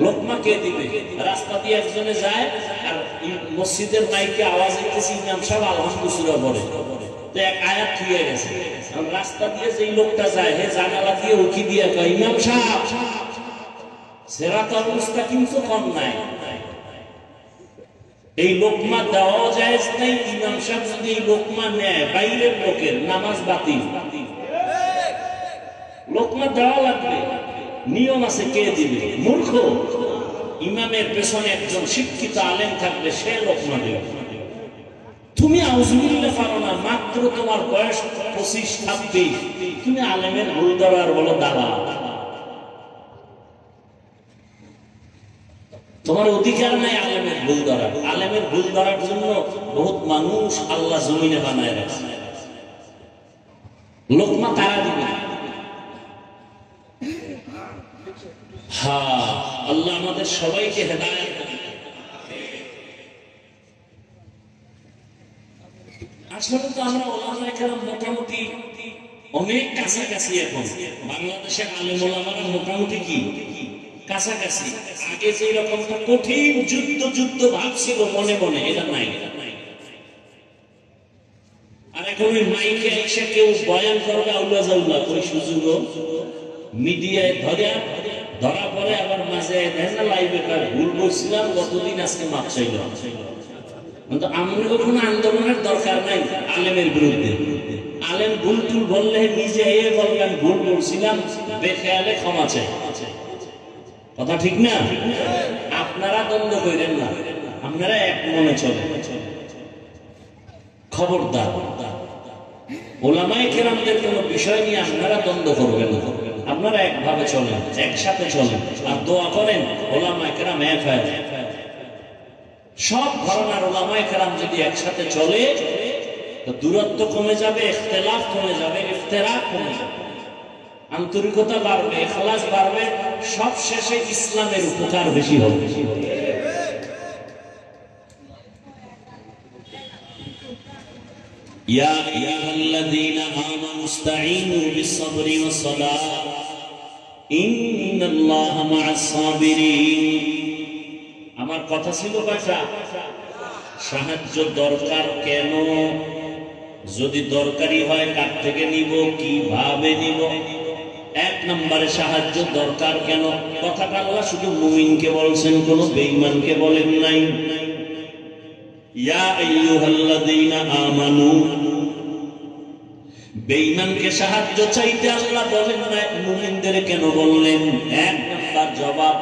লোকমা কে দিবে? রাস্তা দিয়ে একজনে যায় আর মসজিদের মাইকে আওয়াজ হইতেছে ইমাম সাহেব আলহামদুলিল্লাহ পড়ে, তো এক আয়াত থুয়ে গেছে। রাস্তা দিয়ে যেই লোকটা যায়, হে জানালা দিয়ে উকি দিয়ে কয় ইমাম সাহেব সিরাতাল মুস্তাকিম তো কম নাই। এই লোকমা দেওয়া জায়েজ নাই। ইমাম সাহেব যদি এই লোকমা নেয়, বাইরের লোকের নামাজ বাতিল। লোকমা দেওয়া লাগবে, নিয়ম আছে, কে দিবে? মূর্খ। ইমামের পেছনে একজন শিক্ষিত আলেম থাকবে, সে লোকমা দেবে। তুমি আউযুবিল্লাহ পারো না, মাত্র তোমার বয়স 25-26, তুমি আলেমের ভুল ধরার বলো দাদা। তোমার অধিকার নাই আলেমের ভুল ধরার। আলেমের ভুল ধরার জন্য বহুত মানুষ আল্লাহ জমিনে বানায় রাখছে। লোকমা তারা দিবে। হ্যাঁ, আল্লাহ আমাদের সবাইকে হেদায়েত করুন। আসলে তো আমরা ওলামায়ে কেরাম মোটামুটি অনেক কাছাকাছি। এখন বাংলাদেশের আলেম ওলামারা মোটামুটি কি কাছাকাছি। আগে যে রকমটা কঠিন যুদ্ধ যুদ্ধ ভাবছিল মনে মনে, এটা নাই। আর এখন ওই মাইকে এসে কেউ বয়ান করবে আউলা জাউলা, ওই সুযোগ মিডিয়ায় ধরা পড়ে, আবার মাঝে লাইভে ভুল বলছিলাম গতদিন, আজকে মাপ চাইলাম। কিন্তু আমাদের কোনো আন্দোলনের দরকার নাই আলেমের বিরুদ্ধে। আলেম ভুল টুল বললে নিজে বলবেন ভুল বলছিলাম, বেখেয়ালে ক্ষমা চাই। কথা ঠিক না? আপনারা দ্বন্দ্ব করেন না, আপনারা এক মনে চলেন। খবরদার, ওলামায়ে কেরামদের কোনো বিষয় নিয়ে আপনারা দ্বন্দ্ব করবেন না। আপনারা একভাবে চলেন, একসাথে চলেন, আর দোয়া করেন ওলামায়ে কেরাম এক হয়। সব ধরনের ওলামায়ে কেরাম যদি একসাথে চলে, তো দূরত্ব কমে যাবে, ইখতিলাফ কমে যাবে, ইফতিরাক কমে যাবে, আন্তরিকতা বাড়বে, ইখলাস বাড়বে, সব শেষে ইসলামের উপকার বেশি হবে। ইয়া আইয়ুহাল্লাযীনা আমানু ইসতাঈনু বিস-সাবরি ওয়াস-সালাহ ইন্নাল্লাহা মা'আস সাবিরিন। আমার কথা ছিল কয়টা? সাহায্য দরকার কেন? যদি দরকারি হয় কার থেকে নিব, কিভাবে নিব? এক নম্বরে সাহায্য দরকার কেন? কথাটা আল্লাহ শুধু মুমিনকে বলছেন, কোন বেঈমানকে বলেন নাই। ইয়া আইয়ুহাল্লাযীনা আমানু, বেঈমানকে সাহায্য চাইতে আল্লাহ বলেন নাই, মুমিনদের কেন বললেন? এক নাম্বার জবাব,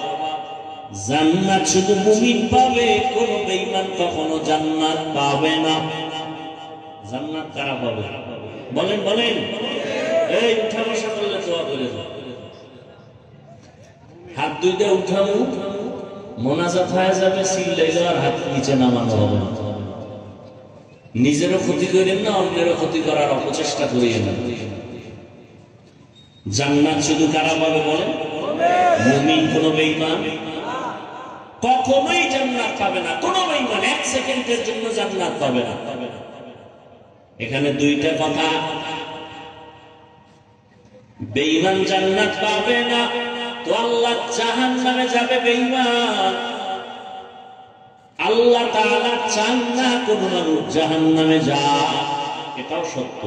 জান্নাত শুধু মুমিন পাবে, কোন বেঈমান কখনো জান্নাত পাবে না। জান্নাত কারা পাবে? বলেন বলেন। এই উঠা বসা করলে দোয়া করে দাও, হাত দুইটা উঠাবো, মোনাজাত হয়ে যাবে, সিল্লাইলে আর হাত নিচে নামানো হবে না। নিজেরও ক্ষতি করেন না, অন্যেরও ক্ষতি করার অপচেষ্টা করিয়েন না। জান্নাত শুধু কারা পাবে বলেন? মুমিন। কোন বেঈমান কখনোই জান্নাত পাবে না। কোন বেঈমান এক সেকেন্ডের জন্য জান্নাত পাবে না। এখানে দুইটা কথা, বেঈমান জান্নাত পাবে না তো আল্লাহ জাহান্নামে যাবে বেঈমান। আল্লাহ তাআলা চান না কোন মানুষ জাহান্নামে যায়, এটাও সত্য।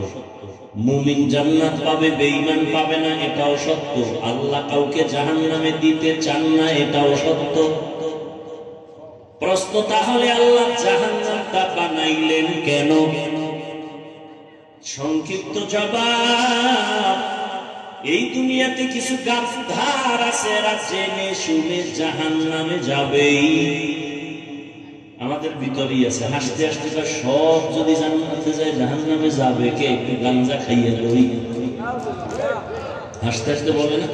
মুমিন জান্নাত পাবে, বেঈমান পাবে না, এটাও সত্য। আল্লাহ কাউকে জাহান্নামে দিতে চান না, এটাও সত্য। প্রশ্ন তাহলে আল্লাহ জাহান্নামটা বানাইলেন কেন? সংক্ষিপ্ত জবাব, এই দুনিয়াতে কিছু গাদ্দার আছে, এরা জেনে শুনে জাহান্নামে যাবেই। আমাদের ভিতরেই আছে, হাসতে হাসতে সব যদি জান্নাতে যায় জাহান্নামে যাবে কে? একটু গাঞ্জা খাইয়ে লই, হাসতে হাসতে বলে না?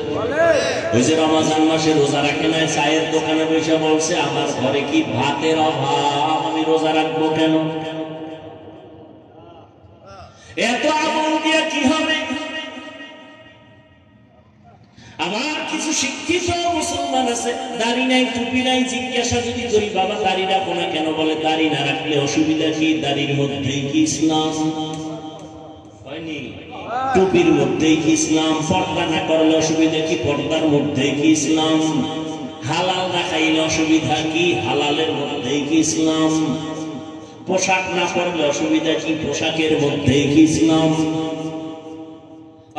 ওই যে রমজান মাসে রোজা রাখে না, চায়ের দোকানে বসে বলছে আমার ঘরে কি ভাতের অভাব, আমি রোজা রাখবো কেন? এত আমল দিয়ে কি হবে? আমার কিছু শিক্ষিত মুসলমান আছে, দাড়ি নাই, টুপি নাই, জিজ্ঞাসা যদি করি বাবা দাড়ি রাখো না কেন, বলে দাড়ি না রাখলে অসুবিধা কি? দাড়ির মধ্যেই কি ইসলাম? হয়নি? টুপির মধ্যেই কি ইসলাম? পর্দা না করলে অসুবিধা কি? পর্দার মধ্যেই কি ইসলাম? হালাল না খাইলে অসুবিধা কি? হালালের মধ্যেই কি ইসলাম? পোশাক না পরলে অসুবিধা কি? পোশাকের মধ্যেই কি ইসলাম?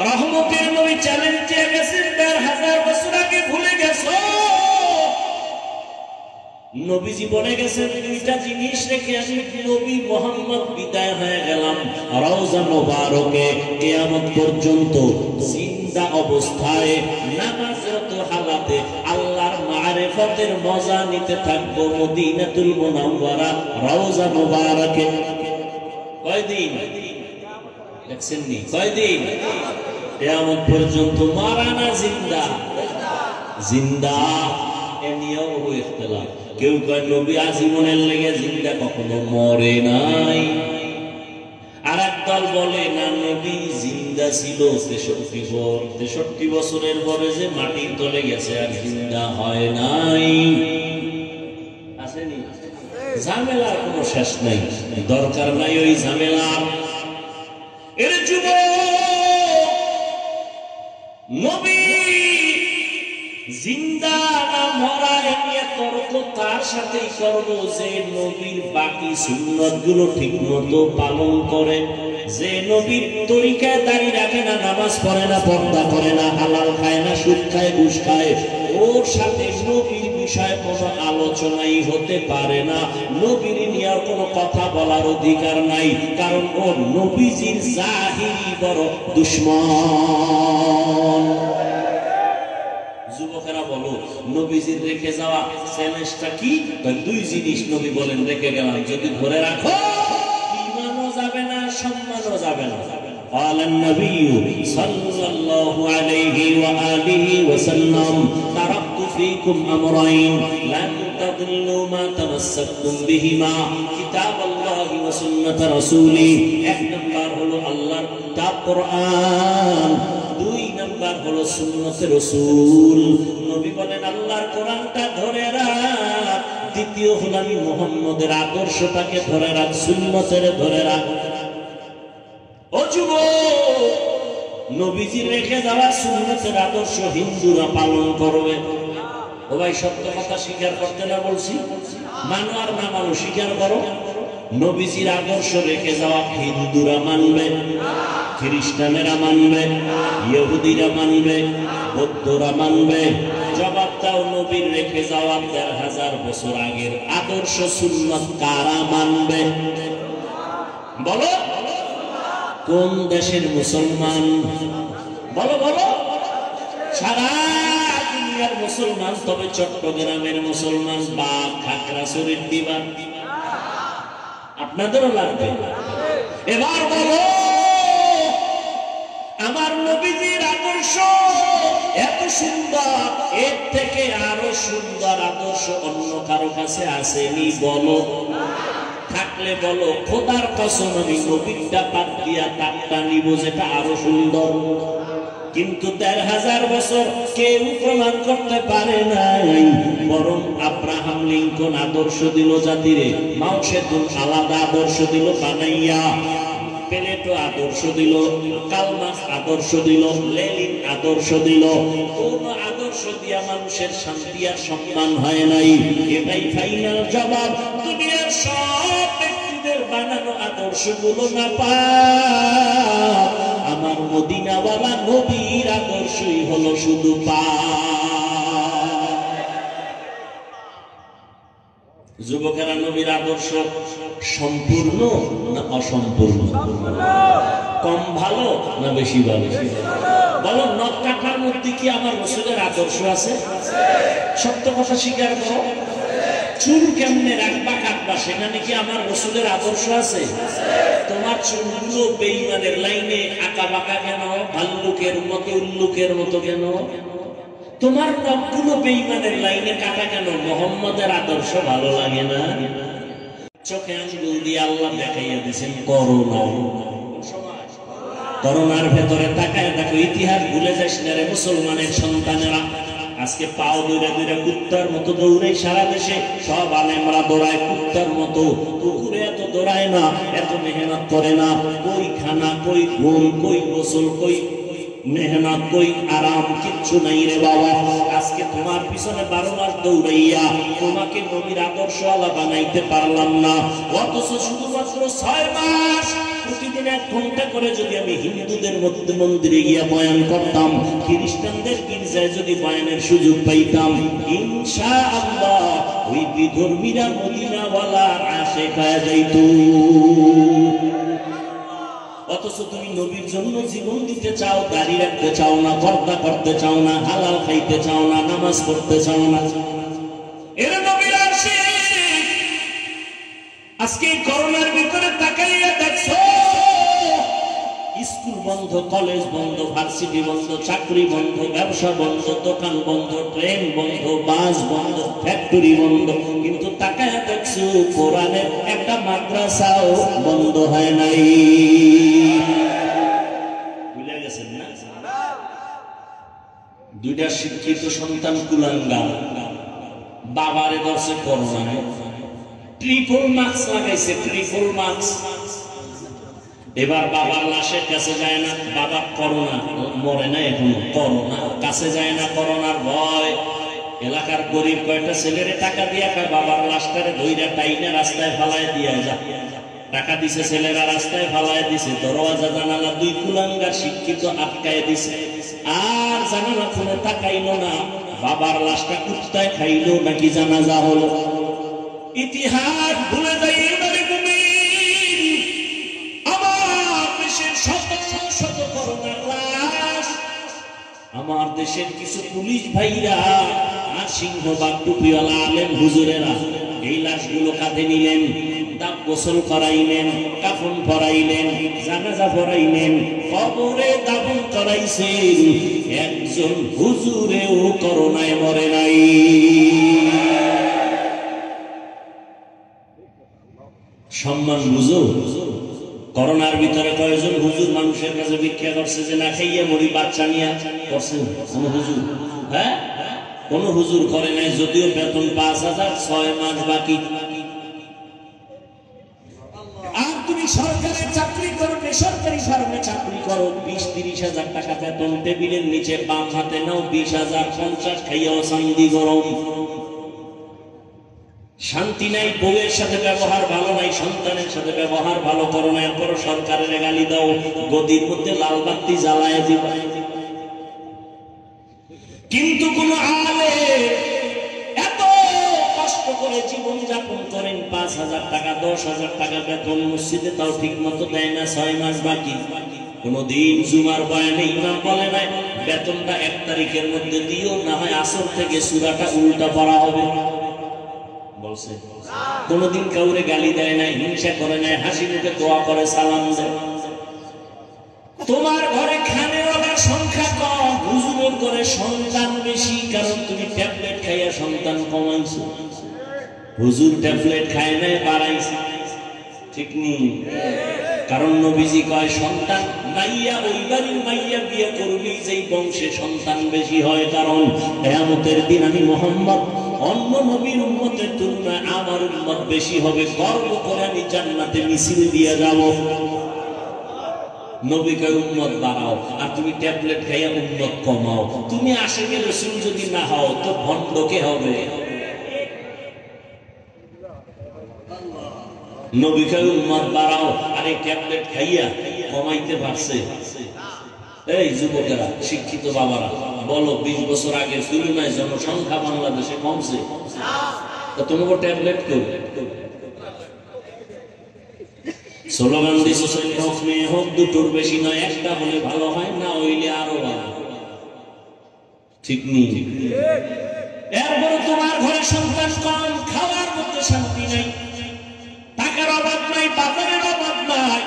রহমতের নবী চ্যালেঞ্জ দিয়ে গেছেন, ১,৫০০ বছর আগে ভুলে গেছো? নবীজি বলে গেছেন দুইটা জিনিস রেখে আমি নবী মুহাম্মদ বিদায় হয়ে গেলাম। রওজা মোবারকে কিয়ামত পর্যন্ত জিন্দা অবস্থায় নামাজরত হালাতে আল্লাহর মারিফতের মজা নিতে থাকবো মদিনাতুল মুনাওয়ারা রওজা মোবারকে। কয়দিন দেখছেন নি? কয়দিন? কিয়ামত পর্যন্ত। মারা না জিন্দা? জিন্দা। এ নিয়েও ইখতিলাফ। কেউ কয় নবী আজীবনের লেগে জিন্দা, কখনো মরে নাই। আর একদল বলে না, নবী জিন্দা ছিল 63 বছরের পরে যে মাটির তলে গেছে আর জিন্দা হয় নাই। আসেনি? ঝামেলার কোনো শেষ নাই, দরকার নাই ওই ঝামেলা। এর যুবক, নবী জিন্দা না মরা নিয়ে তর্ক তার সাথেই করবো যে নবীর বাকি সুন্নত গুলো ঠিক মতো পালন করে, যে নবীর তরিকায় দাড়ি রাখে না, নামাজ পড়ে না, পর্দা করে না, হালাল খায় না, সুদ খায়, ঘুষ খায়, ওর সাথে নবীর বিষয়ে কোনো আলোচনাই হতে পারে না। নবীর নিয়ে কোনো কথা বলার অধিকার নাই, কারণ ও নবীজির জাহিরি বড় দুশমন। যুবকেরা বলো, নবীজির রেখে যাওয়া চ্যালেঞ্জটা কি? দুই জিনিস নবী বলেন রেখে গেলাম, যদি ধরে রাখো ঈমানও যাবে না, সম্মানও যাবে না। قال النبي صلى الله عليه وآله وسلم تركت فيكم أمرين لن تضلوا ما تمسكتم بهما كتاب الله وسنة رسوله। এক নাম্বার হলো আল্লাহর কিতাব কোরআন, দুই নাম্বার হলো সুন্নতে রাসূল। নবী বলেন আল্লাহর কোরআনটা ধরে রাখ, দ্বিতীয় হলো আমি মুহাম্মদের আদর্শটাকে ধরে রাখ, সুন্নতের ধরে রাখ। ও যুবক, নবীজির রেখে যাওয়া সুন্নতের আদর্শ হিন্দুরা পালন করবে। ও ভাই সত্য কথা স্বীকার করতে না বলছি? মানো আর না মানো স্বীকার করো। নবীজির আদর্শ রেখে যাওয়া হিন্দুরা মানবে, খ্রিস্টানেরা মানবে, ইহুদিরা মানবে, বৌদ্ধরা মানবে। জবাব দাও, নবীর রেখে যাওয়া ১৩,০০০ বছর আগের আদর্শ সুন্নত কারা মানবে? বলো, কোন দেশের মুসলমান? বলো বলো। সারা দুনিয়ার মুসলমান, তবে চট্টগ্রামের মুসলমান বা খাগড়াছড়ির দিবার আপনাদেরও লাগবে। এবার বলো, আমার নবীজির আদর্শ এত সুন্দর, এর থেকে আরো সুন্দর আদর্শ অন্য কারো কাছে আসেনি? বলো, থাকলে বলো। খোদার কসম আমি নবীটা বাদ দিয়া তারটা নিব যেটা আরো সুন্দর। কিন্তু ১৩,০০০ বছর কেউ প্রমাণ করতে পারে নাই। বরং আব্রাহাম লিঙ্কন আদর্শ দিল জাতিরে, মাও সেতুন আলাদা আদর্শ দিল বানাইয়া, প্লেটো আদর্শ দিল, কালমার্ক্স আদর্শ দিল, লেনিন আদর্শ দিল। কোন আদর্শ দিয়া মানুষের শান্তি আর সম্মান হয় নাই? এটাই ফাইনাল জবাব। দুনিয়ার সব ব্যক্তিদের বানানো আদর্শগুলো না পায়, আমার মদিনাওয়ালা নবীর আদর্শই হলো শুধু পায়। যুবকেরা, নবীর আদর্শ সম্পূর্ণ না অসম্পূর্ণ? কম ভালো না বেশি ভালো? বলো, নখ কাটার মধ্যে কি আমার রাসূলের আদর্শ আছে? সত্য কথা স্বীকার করো। চুল কেমনে রাখবা কাটবা সেখানে কি আমার রাসূলের আদর্শ আছে? তোমার চুলগুলো বেঈমানের লাইনে আঁকা বাঁকা কেন? ভাল্লুকের মতো, উল্লুকের মতো কেন? তোমার নখগুলো বেঈমানের লাইনে কাটা কেন? মুহাম্মদের আদর্শ ভালো লাগে না? চোখে আঙ্গুল দিয়ে আল্লাহ দেখাইয়া দিয়েছেন করোনা। করোনার ভেতরে তাকায় দেখো, ইতিহাস ভুলে যাস না রে মুসলমানের সন্তানেরা। আজকে পাও দৌড়ে দৌড়ে কুত্তার মতো দৌড়াই সারা দেশে, সব আলেমরা দৌড়ায় কুত্তার মতো। কুকুরে এত দৌড়ায় না, এত মেহনত করে না। কই খানা, কই ঘুম, কই গোসল, কই মেহনত, কই আরাম, কিচ্ছু নাই রে বাবা। আজকে তোমার পিছনে ১২ মাস দৌড়াইয়া তোমাকে নবীর আদর্শওয়ালা বানাইতে পারলাম না। অথচ শুধুমাত্র ৬ মাস প্রতিদিন ১ ঘন্টা করে যদি আমি হিন্দুদের মধ্যে মন্দিরে গিয়া বয়ান করতাম, খ্রিস্টানদের গির্জায় যদি বয়ানের সুযোগ পাইতাম, ইনশাআল্লাহ ওই বিধর্মীরা মদিনাওয়ালার আশিক হয়ে যাইত। অথচ তুমি নবীর জন্য জীবন দিতে চাও, দাড়ি রাখতে চাও না, পর্দা করতে চাও না, হালাল খাইতে চাও না, নামাজ পড়তে চাও না। এর নবীর আশিক। আজকে করোনার ভিতরে তাকাইয়া দেখছো, স্কুল বন্ধ, কলেজ বন্ধ, ভার্সিটি বন্ধ, চাকরি বন্ধ, ব্যবসা বন্ধ, দোকান বন্ধ, ট্রেন বন্ধ, বাস বন্ধ, ফ্যাক্টরি বন্ধ। কিন্তু তাকায় দেখছো কোরআনের একটা মাদ্রাসাও বন্ধ হয় নাই। ভুলে গেছেন না? 2টা শিক্ষিত সন্তান কুলাঙ্গার, বাবারে ধরছে করোনা, ট্রিপল মার্কস লাগাইছে, ট্রিপল মার্কস। এবার বাবার লাশের কাছে যায় না, বাবা করোনা, মরে না এখনো, করোনা কাছে যায় না, করোনার ভয়। এলাকার গরিব কয়েকটা ছেলেরে টাকা দিয়া বাবার লাশটারে ধইরা টাইনা রাস্তায় ফালায় দিয়া যা। টাকা দিছে ছেলেরা, রাস্তায় ফালায় দিছে, দরওয়াজা জানালা 2 কুলাঙ্গার শিক্ষিত আটকায় দিছে। আর জানালা খুলে তাকাইলো না, বাবার লাশটা কুত্তায় খাইলো নাকি জানাজা হলো। ইতিহাস ভুলে যাই এবারে তুমি। আমার দেশের শত শত করোনার লাশ, আমার দেশের কিছু পুলিশ ভাইরা আর সিংহবাগ টুপিওয়ালা আলেম হুজুরেরা এই লাশগুলো কাঁধে নিলেন, দাব গোসল করাইলেন, কাফন পরাইলেন, জানাজা পরাইলেন, কবরে দাফন করাইছেন। একজন হুজুরেও করোনায় মরে নাই। সম্মান বুঝো। করোনার ভিতরে কয়েকজন হুজুর মানুষের কাছে ভিক্ষা করছে যে না খাইয়া মরি, বাচ্চা নিয়ে করছে? কোন হুজুর? হ্যাঁ, কোন হুজুর করে নাই। যদিও বেতন ৫,০০০, ৬ মাস বাকি। আর তুমি সরকারের চাকরি করবে, বেসরকারি ফার্মে চাকরি করো, 20-30 হাজার টাকা বেতন, টেবিলের নিচে বাম হাতে নাও 20,000, 50 খাইয়াও শান্তি গরম, শান্তি নাই। বউয়ের সাথে ব্যবহার ভালো নাই, সন্তানের সাথে ব্যবহার ভালো করো না, এরপর সরকারের গালি দাও, গদির মধ্যে লাল বাতি জ্বালায় দিবা। কিন্তু কোন আলেম এত কষ্ট করে জীবন যাপন করেন, 5,000 টাকা 10,000 টাকা বেতন, মসজিদে তাও ঠিক মতো দেয় না, 6 মাস বাকি। কোনদিন জুমার বয়ানে ইমাম বলে নাই বেতনটা 1 তারিখের মধ্যে দিও, না হয় আসর থেকে সূরাটা উল্টা পড়া হবে, বলছে? কোনদিন কাউরে গালি দেয় নাই, হিংসা করে নাই, হাসি মুখে দোয়া করে, সালাম দেয়। তোমার ঘরে খানের ওলার সংখ্যা কম, হুজুরের ঘরে সন্তান বেশি, কারণ তুমি ট্যাবলেট খাইয়া সন্তান কমাইছো। হুজুর ট্যাবলেট খায় নাই, বাড়াইছে, ঠিক নেই? কারণ নবীজি কয় সন্তান মাইয়া ওই বাড়ির মাইয়া বিয়ে করবি যেই বংশে সন্তান বেশি হয়, কারণ কিয়ামতের দিন আমি মুহাম্মদ অন্য নবীর উম্মতের তুলনায় আমার উম্মত বেশি হবে, গর্ব করে আমি জান্নাতে মিছিল দিয়ে যাব। নবী কয় উম্মত বাড়াও, আর তুমি ট্যাবলেট খাইয়া উম্মত কমাও। তুমি আশিকে রাসূল যদি না হও তো ভণ্ড কে হবে? নবী কয় উম্মত বাড়াও, আর এই ট্যাবলেট খাইয়া কমাইতে পারছে? এই যুবকেরা, শিক্ষিত বাবারা বলো, 20 বছর আগে তুলনায় জনসংখ্যা বাংলাদেশে কমছে? তোমাকে ট্যাবলেট করবে স্লোগান দিছো, হোক মেয়ে হোক, দুটোর বেশি নয়, একটা হলে ভালো হয়, না হইলে আরো ভালো, ঠিক নেই? এরপরে তোমার ঘরে সন্তান কম, খাওয়ার মধ্যে শান্তি নাই, টাকার অভাব নাই, বাজারের অভাব নাই,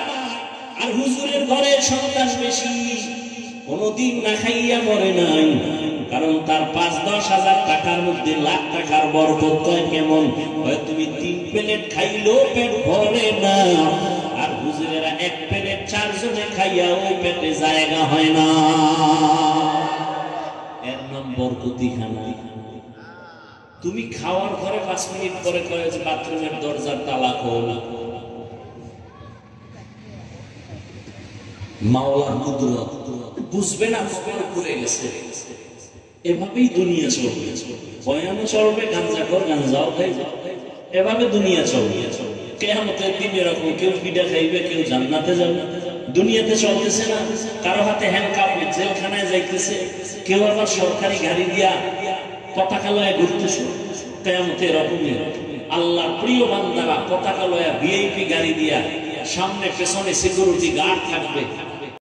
আর হুজুরের ঘরে সন্তান বেশি, কোনদিন না খাইয়া মরে নাই, কারণ তার 5-10 হাজার টাকার মধ্যে লাখ টাকার বরকত। কয় কেমন? তুমি 3 প্লেট খাইলেও পেট ভরে না, আর হুজুরেরা 1 প্লেট 4 জনে খাইয়া ওই পেটে জায়গা হয় না। এর নাম বরকতি খানা। তুমি খাওয়ার ঘরে 5 মিনিট পরে কয় যে বাথরুমের দরজার তালা খোল, মাওলার কুদরত বুঝবে না, কবর করে গেছে। এভাবেই দুনিয়া চলবে, বয়ানও চলবে, গাঞ্জাখোর গাঞ্জাও খাইবে, এভাবে দুনিয়া চলবে। কিয়ামতের দিন এরকম কেউ পিঠা খাইবে, কেউ জান্নাতে যাবে। দুনিয়াতে চলতেছে না, কারো হাতে হ্যান্ডকাপ, জেলখানায় যাইতেছে, কেউ আবার সরকারি গাড়ি দিয়া পতাকা লয়ে ঘুরতেছে। কিয়ামতে এরকমই আল্লাহর প্রিয় বান্দারা পতাকা লয়া ভিআইপি গাড়ি দিয়া, সামনে পেছনে সিকিউরিটি গার্ড থাকবে,